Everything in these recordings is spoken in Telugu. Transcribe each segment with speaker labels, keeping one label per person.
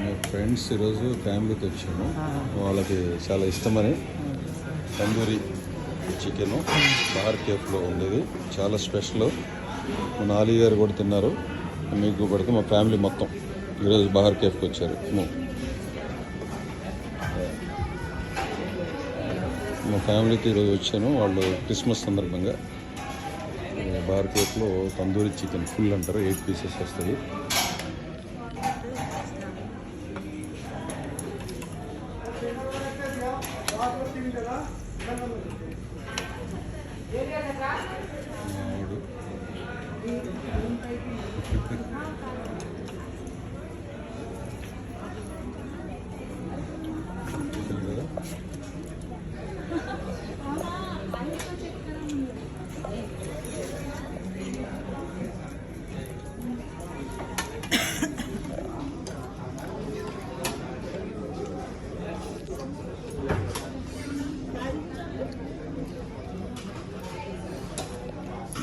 Speaker 1: మా ఫ్రెండ్స్ ఈరోజు ఫ్యామిలీతో వచ్చాము. వాళ్ళకి చాలా ఇష్టమని తందూరి చికెను బార్ కేఫ్లో ఉండేది, చాలా స్పెషల్. మా నాలి గారు కూడా తిన్నారు, మీకు పడితే మా ఫ్యామిలీ మొత్తం ఈరోజు బార్ కేఫ్కి వచ్చారు. మా ఫ్యామిలీతో ఈరోజు వచ్చాను. వాళ్ళు క్రిస్మస్ సందర్భంగా బార్ కేఫ్లో తందూరి చికెన్ ఫుల్ అంటారు, 8 పీసెస్ వస్తుంది.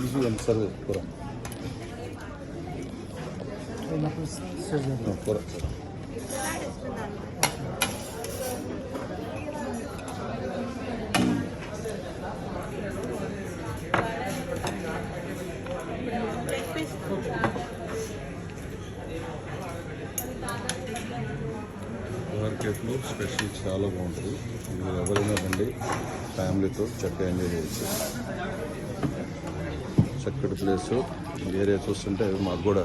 Speaker 1: Easy and service pura. No, pura. Bar కేఫ్లో స్పెషల్ చాలా బాగుంటుంది. మీరు ఎవరైనా రండి, ఫ్యామిలీతో చక్కగా ఎంజాయ్ చేయొచ్చు. చక్కటి ప్లేసు. ఏరియా చూస్తుంటే మాకు కూడా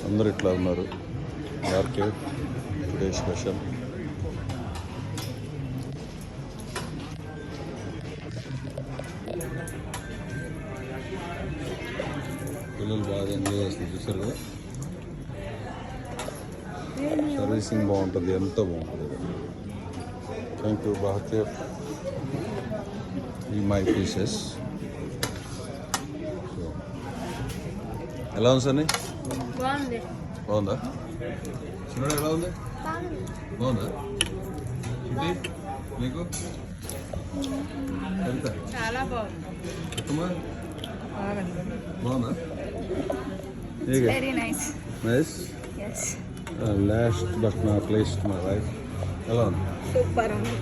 Speaker 1: అందరు ఇట్లా ఉన్నారు. Bar cafe today special. పిల్లలు బాగా ఎంజాయ్ చేస్తారు, చూసారు కదా. సర్వీసింగ్ బాగుంటుంది, ఎంతో బాగుంటుంది. Thank you bar cafe. ఈ మై పీసెస్ ఎలా ఉంది సార్? బాగుందా? చిన్నడు ఎలా ఉంది? బాగుందా? నీకు ఎంత?
Speaker 2: చాలా బాగుంది.
Speaker 1: బాగుందా?
Speaker 2: Very nice.
Speaker 1: Nice. Last but not least my wife. ఎలా ఉంది?
Speaker 2: సూపర్ ఉంది.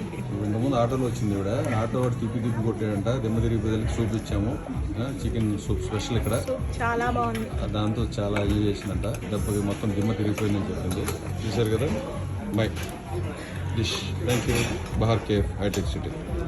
Speaker 1: ఇంతకుముందు ఆటోలో వచ్చింది ఇవిడ. ఆటో వాడు తిప్పి కొట్టాడంట. దిమ్మ తిరిగి ప్రజలకు చూపించాము. చికెన్ సూప్ స్పెషల్ ఇక్కడ,
Speaker 2: చాలా బాగుంది.
Speaker 1: దాంతో చాలా ఎంజాయ్ చేసిందంట. దెబ్బకి మొత్తం దిమ్మ తిరిగిపోయిందని చెప్పింది. చూసారు కదా. Bye dish. Thank you bar cafe, హైటెక్ సిటీ.